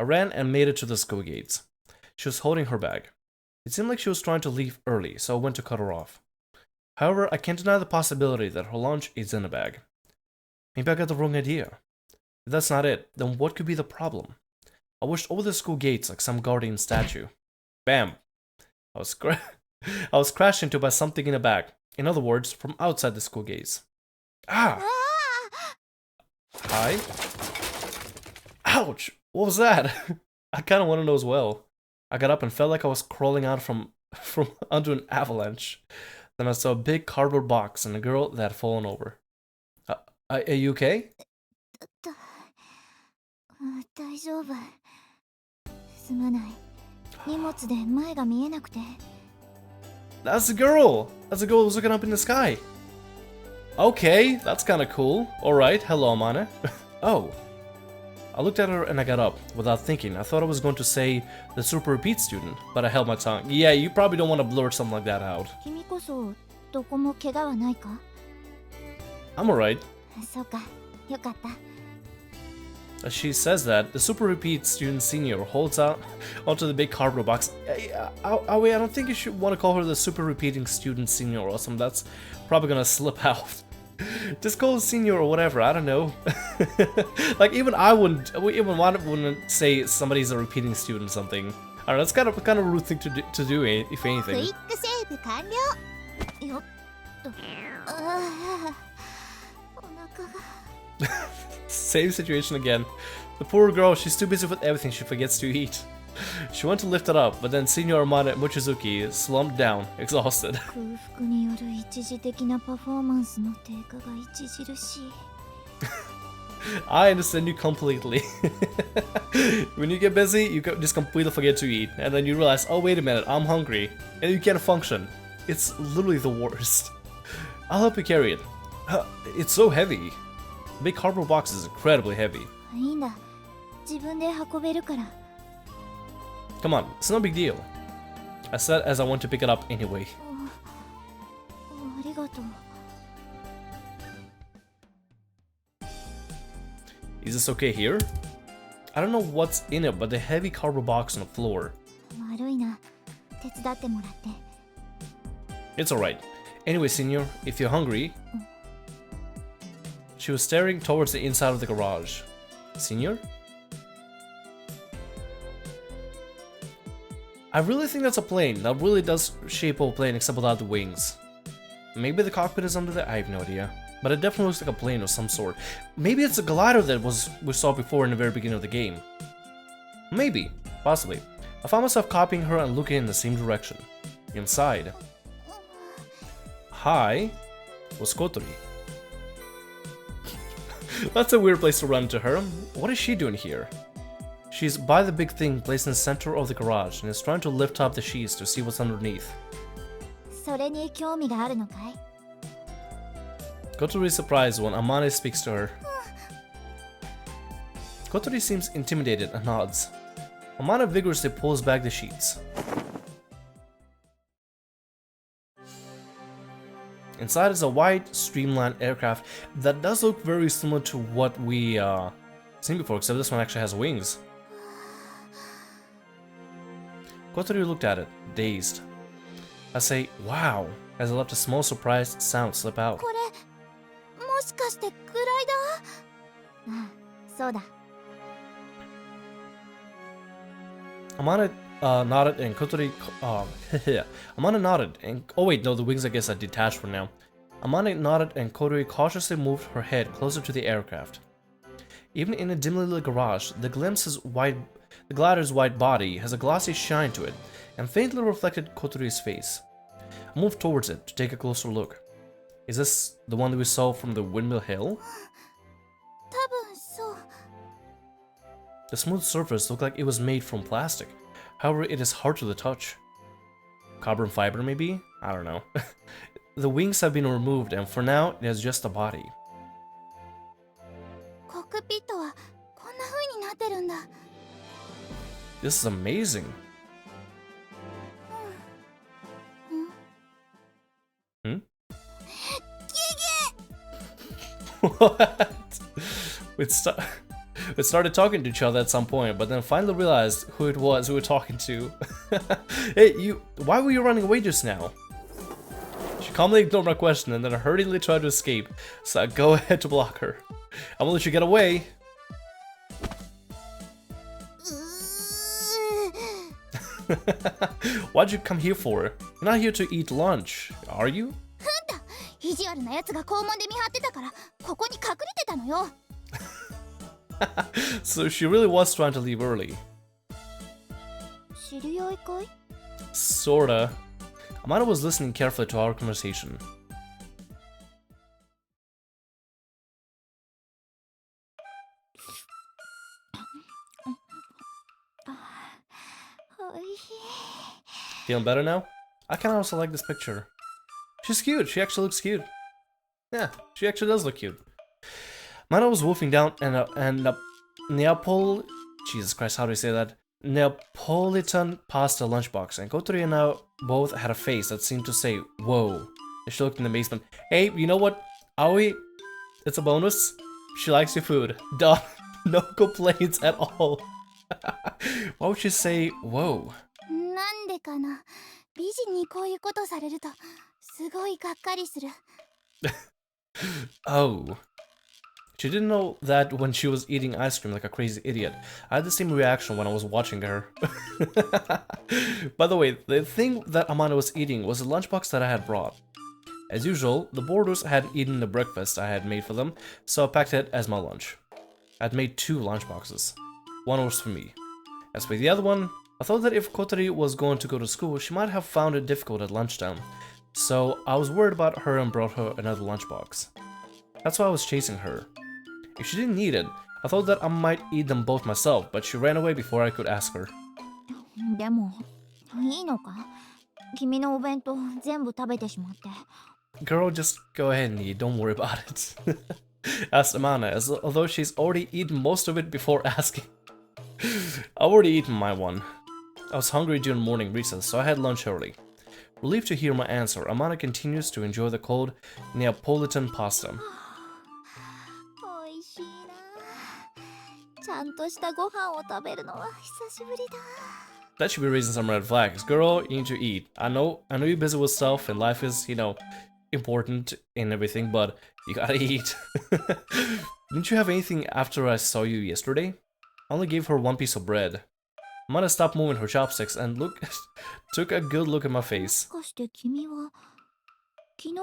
ran and made it to the school gates. She was holding her bag. It seemed like she was trying to leave early, so I went to cut her off. However, I can't deny the possibility that her lunch is in a bag. Maybe I got the wrong idea. If that's not it, then what could be the problem? I wished over the school gates like some guardian statue. Bam! I was crashed into by something in a bag. In other words, from outside the school gates. Ah! Hi? Ouch! What was that? I kinda wanna know as well. I got up and felt like I was crawling out from under an avalanche. Then I saw a big cardboard box and a girl that had fallen over. Are you okay? 大丈夫。すまない。荷物で前が見えなくて。That's the girl! That's the girl who was looking up in the sky. Okay, that's kinda cool. Alright, hello, Amane. Oh. I looked at her and I got up. Without thinking, I thought I was going to say the super repeat student, but I held my tongue. Yeah, you probably don't want to blurt something like that out. 君こそどこも怪我はないか? I'm alright. そうか、よかった。As she says that, the super repeat student senior holds out onto the big cardboard box. Aoi, I don't think you should want to call her the super repeating student senior or something. That's probably gonna slip out. Just call her senior or whatever, I don't know. Like, even I wouldn't say somebody's a repeating student or something. I don't know, that's kind of a rude thing to do, if anything. Same situation again. The poor girl, she's too busy with everything she forgets to eat. She went to lift it up, but then Senior Amane Mochizuki slumped down, exhausted. I understand you completely. When you get busy, you just completely forget to eat, and then you realize, oh wait a minute, I'm hungry, and you can't function. It's literally the worst. I'll help you carry it. It's so heavy. The big cardboard box is incredibly heavy. Come on, it's no big deal. I said as I went to pick it up anyway. Is this okay here? I don't know what's in it, but the heavy cardboard box on the floor. It's alright. Anyway, Senior, if you're hungry... She was staring towards the inside of the garage. Senior? I really think that's a plane. That really does shape of a plane except without the wings. Maybe the cockpit is under there? I have no idea. But it definitely looks like a plane of some sort. Maybe it's a glider that we saw before in the very beginning of the game. Maybe. Possibly. I found myself copying her and looking in the same direction. Inside. Hi was Kotori. That's a weird place to run to her. What is she doing here? She's by the big thing placed in the center of the garage and is trying to lift up the sheets to see what's underneath. Kotori is surprised when Amane speaks to her. Kotori seems intimidated and nods. Amane vigorously pulls back the sheets. Inside is a white, streamlined aircraft that does look very similar to what we seen before, except this one actually has wings. Kotori looked at it, dazed. I say, wow, as I left a small surprised sound slip out. Amane nodded and Kotori... Amane nodded and... Oh wait, no, the wings I guess are detached for now. Amane nodded and Kotori cautiously moved her head closer to the aircraft. Even in a dimly lit garage, the glider's white body has a glossy shine to it and faintly reflected Kotori's face. I moved towards it to take a closer look. Is this the one that we saw from the Windmill Hill? The smooth surface looked like it was made from plastic. However, it is hard to the touch. Carbon fiber, maybe? I don't know. The wings have been removed, and for now, it has just a body. This is amazing. Hmm? What? We started talking to each other at some point, but then finally realized who it was we were talking to. Hey, why were you running away just now? She calmly ignored my question and then hurriedly tried to escape, so I go ahead to block her. I'm gonna let you get away. What'd you come here for? You're not here to eat lunch, are you? 意地悪な奴が校門で見張ってたからここに隠れてたのよ。So she really was trying to leave early. 知り合いかい? Sorta. Amanda was listening carefully to our conversation. Feeling better now? I kinda also like this picture. She's cute. She actually looks cute. Yeah, she actually does look cute. Mana was wolfing down Jesus Christ, how do I say that? Neapolitan pasta lunchbox, and Kotori and I both had a face that seemed to say, whoa. And she looked in amazement. Hey, you know what, Aoi? It's a bonus. She likes your food. Duh. No complaints at all. Why would she say, whoa? なんでかな。美人にこういうことされるとすごいがっかりする。Oh. She didn't know that when she was eating ice cream like a crazy idiot. I had the same reaction when I was watching her. By the way, the thing that Amanda was eating was a lunchbox that I had brought. As usual, the boarders hadn't eaten the breakfast I had made for them, so I packed it as my lunch. I'd made 2 lunchboxes. One was for me. As for the other one, I thought that if Kotori was going to go to school, she might have found it difficult at lunchtime. So I was worried about her and brought her another lunchbox. That's why I was chasing her. If she didn't need it, I thought that I might eat them both myself, but she ran away before I could ask her. でもいいのか？君のお弁当全部食べてしまって。Girl, just go ahead and eat, don't worry about it. Asked Amanda, as although she's already eaten most of it before asking. I've already eaten my one. I was hungry during morning recess, so I had lunch early. Relieved to hear my answer, Amanda continues to enjoy the cold Neapolitan pasta. 美味しいな。ちゃんとしたご飯を食べるのは久しぶりだ。That should be raising some red flags. Girl, you need to eat. I know you're busy with stuff and life is, important and everything, but you gotta eat. Didn't you have anything after I saw you yesterday? I only gave her 1 piece of bread. Amanda stopped moving her chopsticks and took a good look at my face. もしかして君は昨日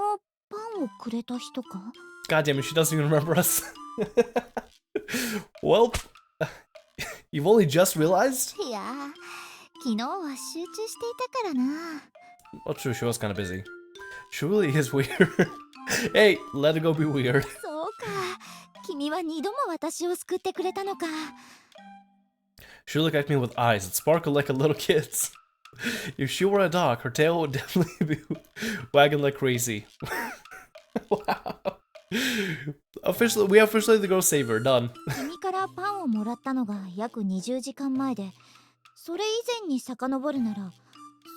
パンをくれた人か? God damn it, she doesn't even remember us. Well, you've only just realized? いや、昨日は集中していたからな。Well, true, she was kind of busy. She really is weird. Hey, let it go be weird. そうか、君は2度も私を救ってくれたのか。She looked at me with eyes that sparkled like a little kid's. If she were a dog, her tail would definitely be wagging like crazy. Wow. We officially the girl saver, done. 君からパンをもらったのが約20時間前で、それ以前に遡るなら、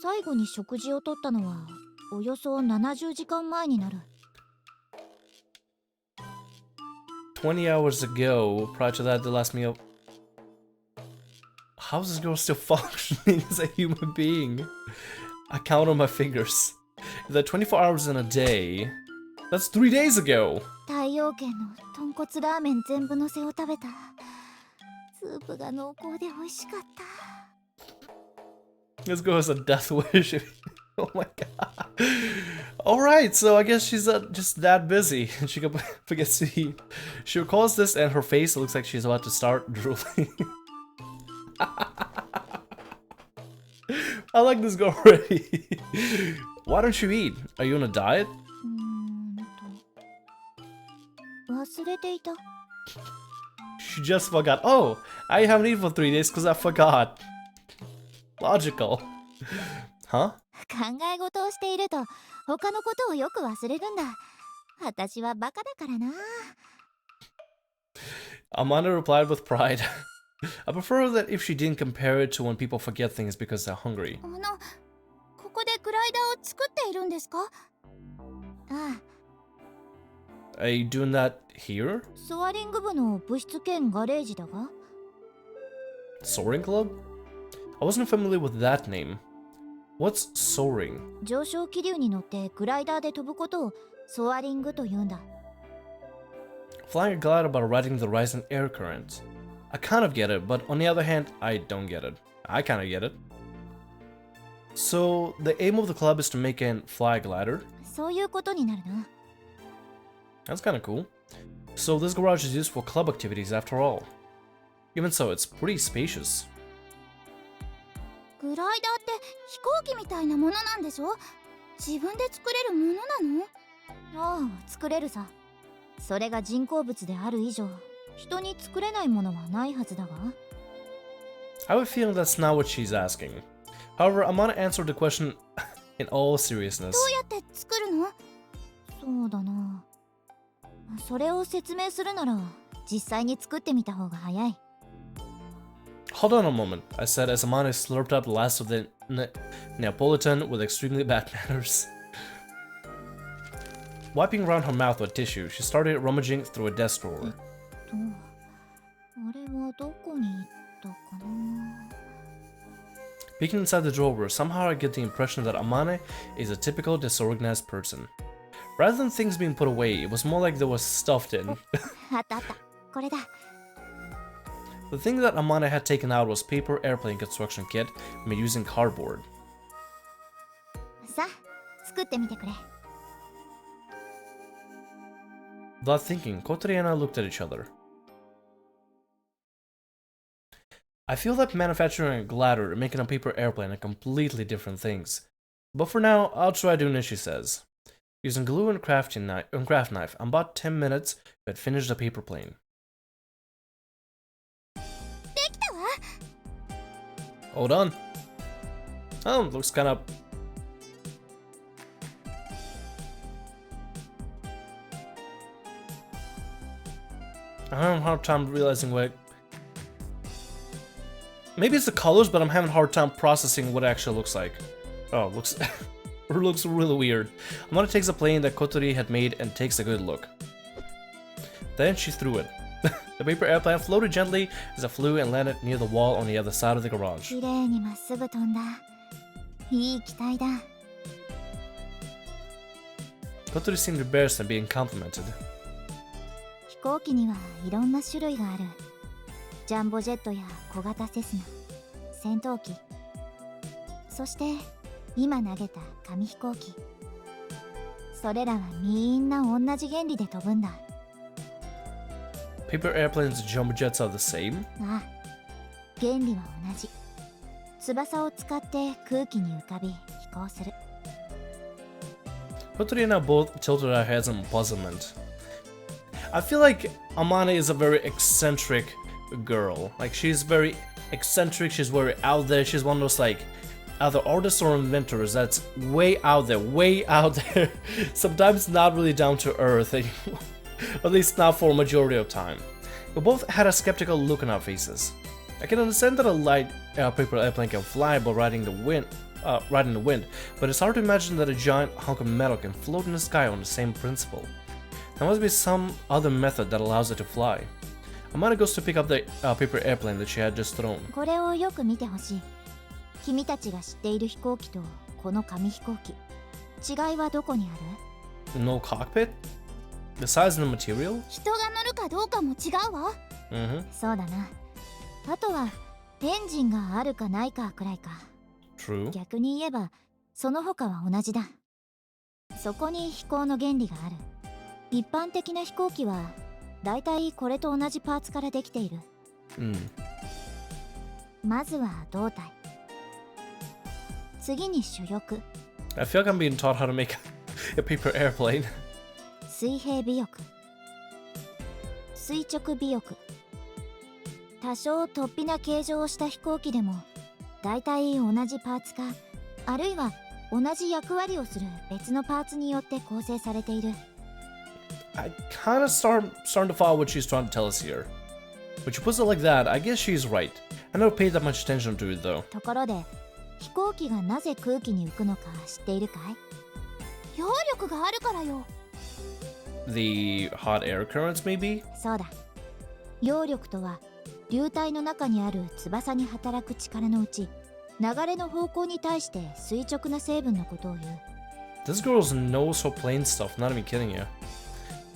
最後に食事をとったのはおよそ70時間前になる。20 hours ago, prior to that, the last meal. How's this girl still functioning as a human being? I count on my fingers. If that 24 hours in a day, that's 3 days ago. 太陽圏の豚骨ラーメン全部のせを食べた。スープが濃厚で美味しかった。 This girl has a death wish. Oh my god. Alright, so I guess she's just that busy. She forgets to eat. She recalls this and her face looks like she's about to start drooling. I like this girl already. Why don't you eat? Are you on a diet? 忘れていた。 She just forgot. Oh, I haven't eaten for 3 days because I forgot. Logical. Huh? 考え事をしていると他のことをよく忘れるんだ。私はバカだからな。 Amanda replied with pride. I prefer that if she didn't compare it to when people forget things because they're hungry. ここでグライダーを作っているんですか? ああ。Are you doing that here? ソアリング部の部室兼ガレージだが。 Soaring Club? I wasn't familiar with that name. What's soaring? 上昇気流に乗ってグライダーで飛ぶことをソアリングと言うんだ。 Flying a glider by riding the rising air current. I kind of get it, but on the other hand, I don't get it. I kind of get it. So, the aim of the club is to make and fly a glider? そういうことになるな。 That's kind of cool. So, this garage is used for club activities after all. Even so, it's pretty spacious. グライダーって飛行機みたいなものなんでしょ？自分で作れるものなの？ああ、作れるさ。それが人工物である以上、人に作れないものはないはずだが。 I have a feeling that's not what she's asking. However, I'm gonna answer the question in all seriousness. どうやって作るの？そうだな。それを説明するなら、実際に作ってみた方が早い。 Hold on a moment, I said as Amane slurped up the last of the Neapolitan with extremely bad manners. Wiping around her mouth with tissue, she started rummaging through a desk drawer. あれはどこに行ったかな。 Peeking inside the drawer, somehow I get the impression that Amane is a typical disorganized person. Rather than things being put away, it was more like there was stuffed in. あったあった。これだ。 The thing that Amane had taken out was paper airplane construction kit made using cardboard. さあ、作ってみてくれ。 Without thinking, Kotori and I looked at each other. I feel that manufacturing a glider and making a paper airplane are completely different things. But for now, I'll try doing as she says. Using glue and craft knife, in about 10 minutes, we had finished the paper plane. できたわ。 Hold on. Oh, looks kind of... I'm having a hard time realizing what... Maybe it's the colors, but I'm having a hard time processing what it actually looks like. Oh, it looks... it looks really weird. Amanda takes a plane that Kotori had made and takes a good look. Then she threw it. The paper airplane floated gently as it flew and landed near the wall on the other side of the garage. 綺麗にまっすぐ飛んだ。いい機体だ。 Kotori seemed embarrassed at being complimented. 飛行機にはいろんな種類がある。ジャンボジェットや小型セスナ、戦闘機、そして今投げた紙飛行機。それらはみんな同じ原理で飛ぶんだ。 Paper airplanes and jumbo jets are the same? ああ、原理は同じ。翼を使って空気に浮かび飛行する。 Kotori and I both tilted our heads in puzzlement. I feel like Amane is a very eccentric girl. Like, she's very eccentric, she's very out there, she's one of those, like, either artists or inventors that's way out there. Sometimes not really down to earth, at least not for a majority of time. We both had a skeptical look on our faces. I can understand that a light paper airplane can fly by riding the wind, but it's hard to imagine that a giant hunk of metal can float in the sky on the same principle. There must be some other method that allows it to fly. Amanda goes to pick up the paper airplane that she had just thrown. これをよく見てほしい。君たちが知っている飛行機とこの紙飛行機。違いはどこにある？ No cockpit? The size and the material? 人が乗るかどうかも違うわ。そうだな。あとはエンジンがあるかないかくらいか。 True. 逆に言えばその他は同じだ。そこに飛行の原理がある。一般的な飛行機はだいたいこれと同じパーツからできている。まずは胴体。次に主翼。 I feel like I'm being taught how to make a paper airplane. 水平尾翼。垂直尾翼。多少突飛な形状をした飛行機でもだいたい同じパーツか、あるいは同じ役割をする別のパーツによって構成されている。 I kind of starting to follow what she's trying to tell us here. When she puts it like that, I guess she's right. I never paid that much attention to it though. ところで飛行機がなぜ空気に浮くのか知っているかい？揚力があるからよ。the hot air currents, maybe? そうだ。揚力とは流体の中にある翼に働く力のうち、流れの方向に対して垂直な成分のことを言う。This girl's knows her plane stuff, not even kidding you.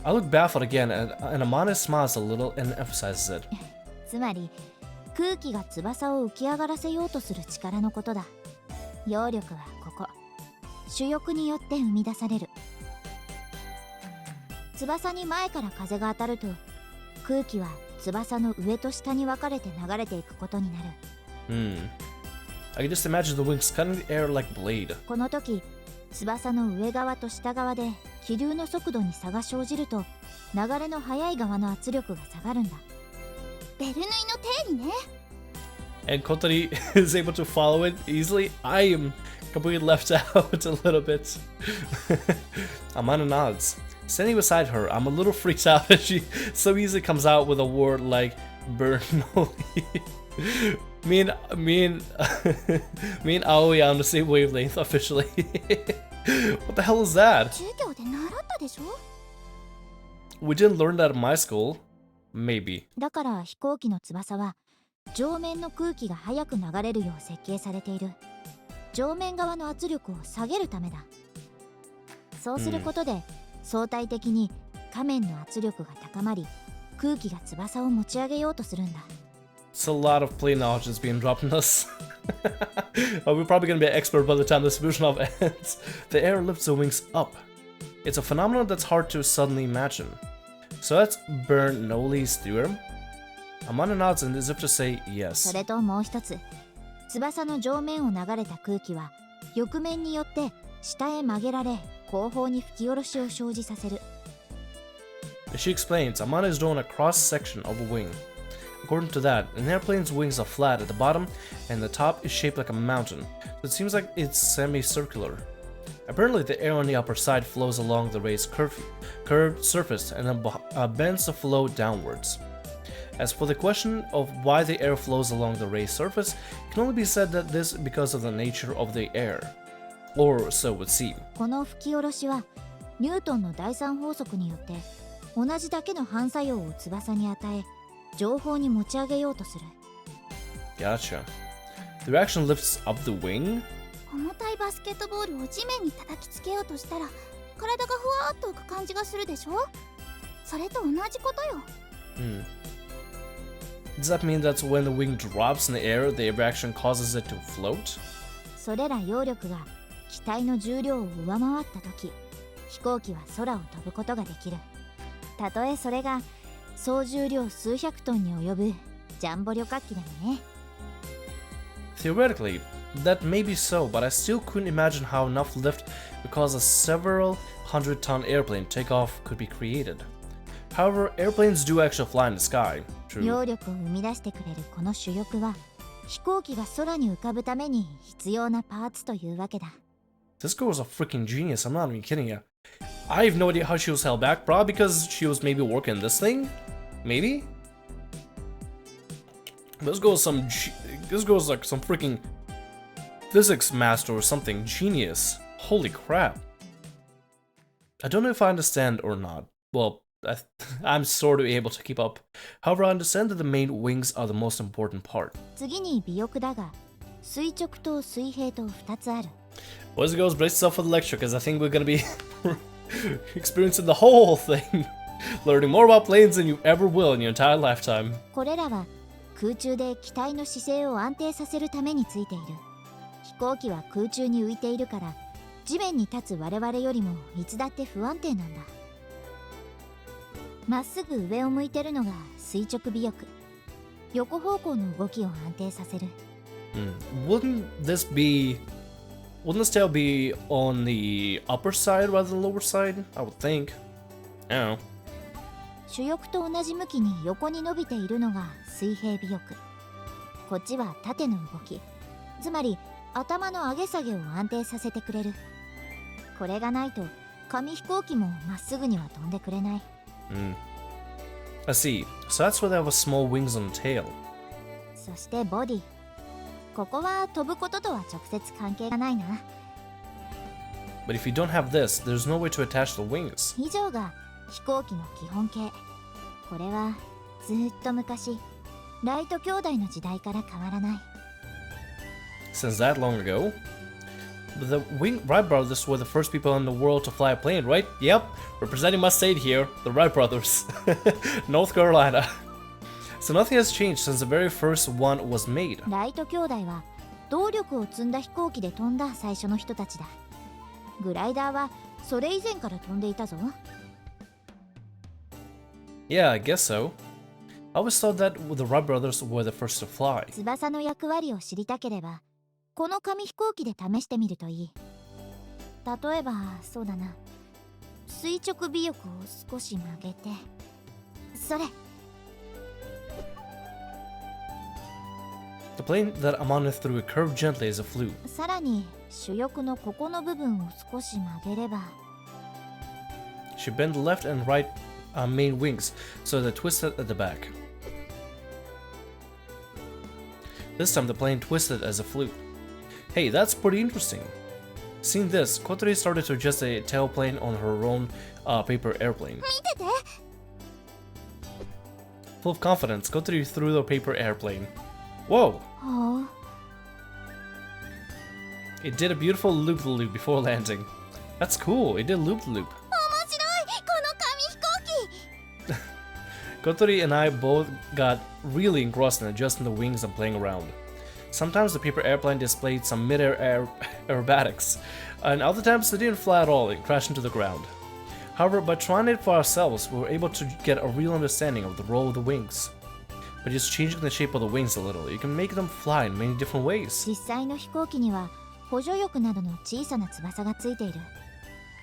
I look baffled again, and Amane smiles a little and emphasizes it. つまり空気が翼を浮き上がらせようとする力のことだ。揚力はここ、主翼によって生み出される。翼に前から風が当たると、空気は翼の上と下に分かれて流れていくことになる。I can just imagine the wings cutting the air like blade. この時、翼の上側と下側で気流の速度に差が生じると、流れの速い側の圧力が下がるんだ。ベルヌイの定理ね。And Kotari is able to follow it easily. I am completely left out a little bit. Amana nods. Standing beside her, I'm a little freaked out as she so easily comes out with a word like Bernoulli. me and Aoi are on the same wavelength officially. What the hell is that? 授業で習ったでしょ。 We didn't learn that in my school. Maybe. だから飛行機の翼は上面の空気が速く流れるよう設計されている。上面側の圧力を下げるためだ。そうすることで、相対的に下面の圧力が高まり、空気が翼を持ち上げようとするんだ。It's a lot of plane knowledge that's being dropped on us. We're probably gonna be an expert by the time this version of ends. The air lifts the wings up. It's a phenomenon that's hard to suddenly imagine. So that's Bernoulli's theorem? Amanda nods as if to say そ yes. れともう一つ、翼の上面を流れた空気は翼面によって下へ曲げられ、後方に吹き下ろしを生じさせる。She explains, Amanda is drawn a cross section of a wing. According to that, an airplane's wings are flat at the bottom and the top is shaped like a mountain, so it seems like it's semicircular. Apparently, the air on the upper side flows along the ray's curved surface and then bends the flow downwards. As for the question of why the air flows along the ray's surface, it can only be said that this is because of the nature of the air. Or so it would seem. この吹き下ろしはニュートンの第三法則によって同じだけの反作用を翼に与え、上方に持ち上げようとする。 Gotcha. The reaction lifts up the wing? 重たいバスケットボールを地面に叩きつけようとしたら体がふわーっと浮く感じがするでしょ。それと同じことよ。Does that mean that when the wing drops in the air, the reaction causes it to float? それら揚力が機体の重量を上回った時、飛行機は空を飛ぶことができる。たとえそれが総重量数百トンに及ぶジャンボ旅客機でもね。 Theoretically, that may be so, but I still couldn't imagine how enough lift because a several hundred-ton airplane takeoff could be created. However, airplanes do actually fly in the sky. 揚 True. 力を生み出してくれるこの主翼は飛行機が空に浮かぶために必要なパーツというわけだ。 This girl was a freaking genius, I'm not even kidding you. I have no idea how she was held back, probably because she was maybe working this thing? Maybe? This girl's like some freaking physics master or something. Genius. Holy crap. I don't know if I understand or not. Well, I'm sort of able to keep up. However, I understand that the main wings are the most important part. 次に尾翼だが、垂直と水平と2つある。 Boys and girls, brace yourself for the lecture, because I think we're gonna be experiencing the whole thing. Learning more about planes than you ever will in your entire lifetime. これらは空中で機体の姿勢を安定させるためについている。飛行機は空中に浮いているから、地面に立つ我々よりもいつだって不安定なんだ。まっすぐ上を向いてるのが垂直尾翼。横方向の動きを安定させる。Wouldn't this tail be on the upper side rather than lower side? I would think. I don't know. 主翼と同じ向きに横に伸びているのが水平尾翼。こっちは縦の動き。つまり頭の上げ下げを安定させてくれる。これがないと紙飛行機もまっすぐには飛んでくれない。I see. So that's why they have a small wings on the tail. そしてボディ。ここは飛ぶこととは直接関係がないな。 But if you don't have this, there's no way to attach the wings. 以上が飛行機の基本形。これはずっと昔ライト兄弟の時代から変わらない。 Since that long ago, the Wright brothers were the first people in the world to fly a plane, right? Yep, representing my state here, the Wright brothers, North Carolina. So nothing has changed since the very first one was made. ライト兄弟は動力を積んだ飛行機で飛んだ最初の人たちだ。グライダーはそれ以前から飛んでいたぞ。 Yeah, I guess so. I always thought that the Wright brothers were the first to fly. 翼の役割を知りたければこの紙飛行機で試してみるといい。例えばそうだな、垂直尾翼を少し曲げて、それ。 The plane that Amane threw curved gently as it flew. さらに主翼のここの部分を少し曲げれば。 She bent the left and right main wings so they twisted at the back. This time the plane twisted as it flew. Hey, that's pretty interesting. Seeing this, Kotori started to adjust a tailplane on her own paper airplane. 見てて。 Full of confidence, Kotori threw the paper airplane. Whoa! ほう。 It did a beautiful loop-the-loop before landing. That's cool, it did loop-the-loop. 面白い、この紙飛行機。 Kotori and I both got really engrossed in adjusting the wings and playing around. Sometimes the paper airplane displayed some mid-air aerobatics, and other times they didn't fly at all and crashed into the ground. However, by trying it for ourselves, we were able to get a real understanding of the role of the wings. By just changing the shape of the wings a little, you can make them fly in many different ways. 実際の飛行機には補助翼などの小さな翼がついている。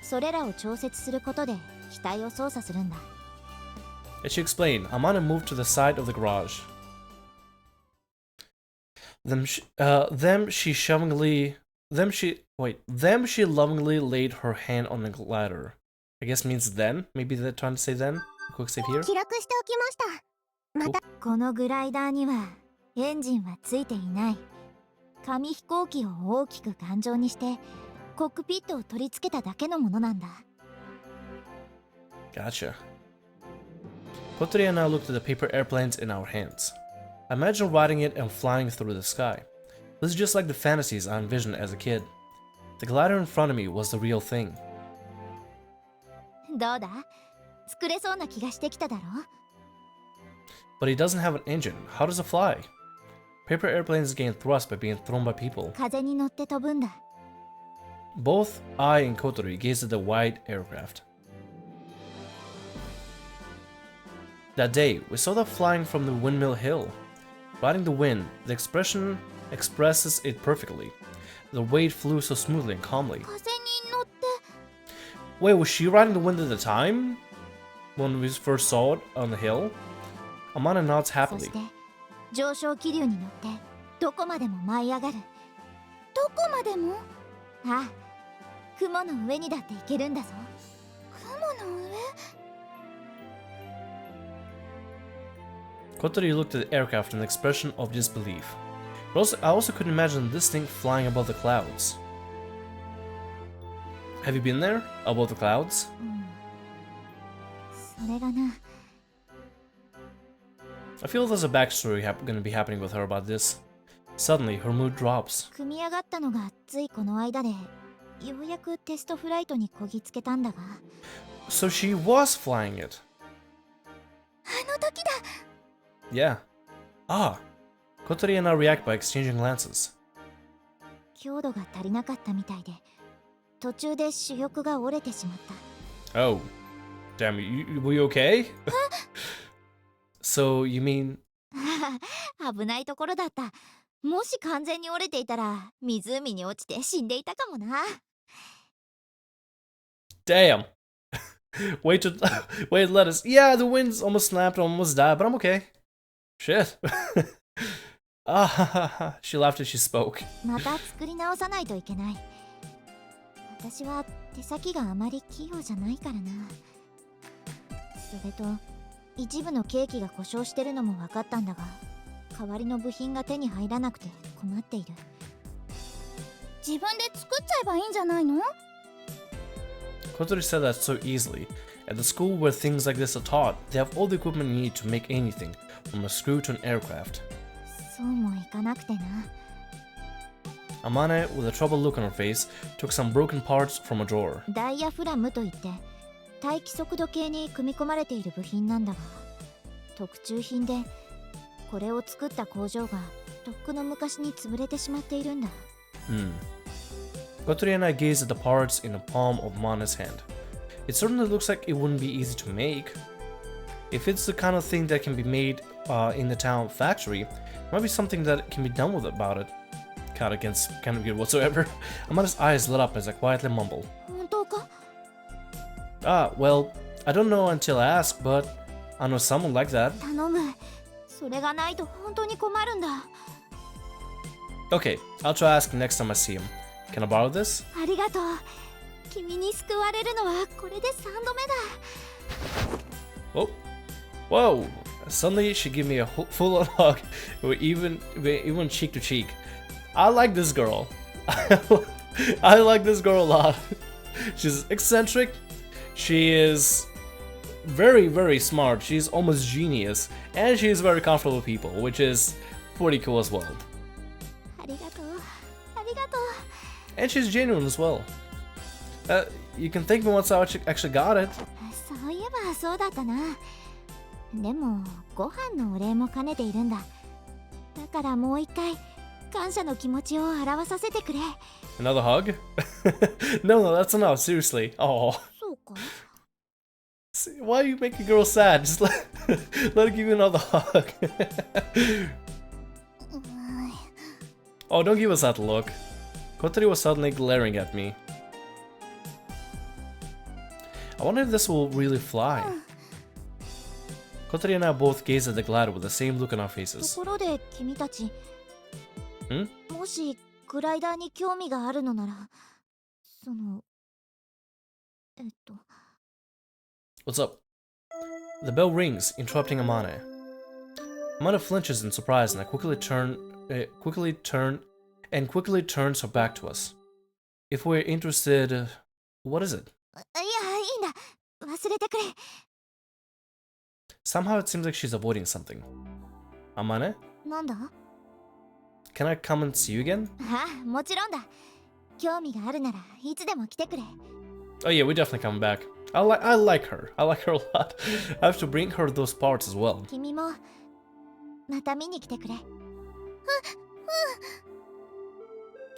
それらを調節することで機体を操作するんだ。 As she explained, Amana moved to the side of the garage. Then she lovingly laid her hand on the ladder. I guess means then. Maybe they're trying to say then. Quick save here. 記録しておきました。また。このグライダーにはエンジンはついていない。紙飛行機を大きく頑丈にしてコックピットを取り付けただけのものなんだ。 Gotcha. Kotori and I looked at the paper airplanes in our hands. I imagined riding it and flying through the sky. This is just like the fantasies I envisioned as a kid. The glider in front of me was the real thing. どうだ？作れそうな気がしてきただろ？ But it doesn't have an engine. How does it fly? Paper airplanes gain thrust by being thrown by people. 風に乗って飛ぶんだ。 Both I and Kotori gazed at the wide aircraft. That day, we saw them flying from the windmill hill. Riding the wind, the expression expresses it perfectly. The way it flew so smoothly and calmly. 風に乗って。 Wait, was she riding the wind at the time? When we first saw it on the hill? Amana nods そ happily. して上昇気流に乗ってどこまでも舞い上がる。どこまでも？ああ、雲の上にだって行けるんだぞ。雲の上？ Kotori looked at the aircraft with an expression of disbelief. But I also couldn't imagine this thing flying above the clouds. Have you been there? Above the clouds? うん。それがな。 I feel there's a backstory gonna be happening with her about this. Suddenly, her mood drops. 組み上がったのがついこの間で、ようやくテストフライトにこぎつけたんだが。 So she was flying it. あの時だ。 Yeah. Ah. Kotori and I react by exchanging glances. 強度が足りなかったみたいで、途中で主翼が折れてしまった。 Oh. Damn, were you okay? So, you mean... 危ないところだった。もし完全に折れていたら、湖に落ちて死んでいたかもな。Damn. Wait, let us... Yeah, the winds almost snapped, almost died, but I'm okay. Shit. Ah, she laughed as she spoke. また作り直さないといけない。私は手先があまり器用じゃないからな。それと一部のケーキが故障してるのも分かったんだが、代わりの部品が手に入らなくて困っている。自分で作っちゃえばいいんじゃないの？ Kotori said that so easily, At the school where things like this are taught, they have all the equipment you need to make anything, from a screw to an aircraft. そうもいかなくてな。 Amane, with a troubled look on her face, took some broken parts from a drawer. ダイヤフラムといって大気速度計に組み込まれている部品なんだが、特注品でこれを作った工場がとっくの昔に潰れてしまっているんだ。Kotori and I gazed at the parts in the palm of Mane's hand. It certainly looks like it wouldn't be easy to make. If it's the kind of thing that can be made in the town factory, it might be something that can be done with about it. Kind of good whatsoever. Amane's eyes lit up as I quietly mumbled. 本当か？ Well, I don't know until I ask, but I know someone like that. 頼む。それがないと本当に困るんだ。 Okay, I'll try asking next time I see him. Can I borrow this? ありがとう。君に救われるのはこれで3度目だ。 Oh, whoa! Suddenly she gave me a full-on hug, even cheek to cheek. I like this girl. I like this girl a lot. She's eccentric. She is very, very smart. She's almost genius, and she's very comfortable with people, which is pretty cool as well. ありがとう。ありがとう。 And she's genuine as well. You can thank me once I actually got it. そういえばそうだったな。でもご飯のお礼も兼ねているんだ。だからもう一回感謝の気持ちを表させてくれ。 Another hug? No, that's enough. Seriously. Oh, そうか。 why you make a girl sad? Just let her give you another hug. Oh, don't give us that look. Kotori was suddenly glaring at me. I wonder if this will really fly. Kotori and I both gazed at the glider with the same look on our と faces. ころで君たち、もしグライダーに興味があるのなら、その、What's up? The bell rings, interrupting Amane. Amane flinches in surprise and I quickly turns her back to us. If we're interested, what is it? いや、いいんだ。忘れてくれ。 Somehow it seems like she's avoiding something. Amane, なんだ？ can I come and see you again? ああ、もちろんだ。興味があるならいつでも来てくれ。 Oh yeah, we're definitely coming back. I like her. I like her a lot. I have to bring her those parts as well. 君もまた見に来てくれ。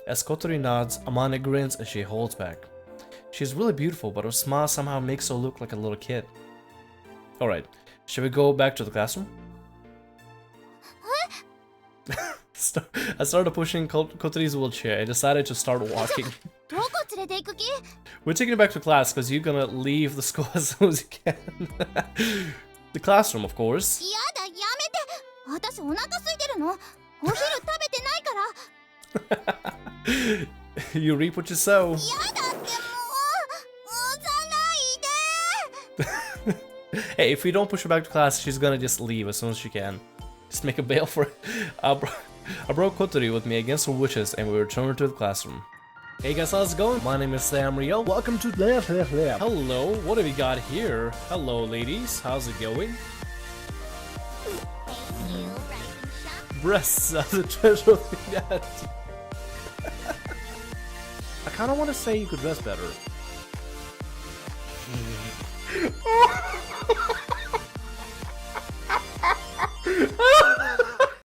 As Kotori nods, Amane grins as she holds back. She's really beautiful, but her smile somehow makes her look like a little kid. Alright, shall we go back to the classroom? I started pushing Kotori's wheelchair and decided to start walking. どこ連れて行く気？ We're taking it back to class because you're gonna leave the school as soon as you can. The classroom, of course. やだ、やめて。私お腹空いてるの。お昼食べてないから。 You reap what you sow. やだってもう。押さないで。 Hey, if we don't push her back to class, she's gonna just leave as soon as she can. Just make a bail for it. I brought Kotori with me against her wishes and we returned to the classroom. Hey guys, how's it going? My name is Sam Rio. Welcome to Hello, what have we got here? Hello ladies, how's it going? Breasts are the treasure of the net. I kinda wanna say you could dress better.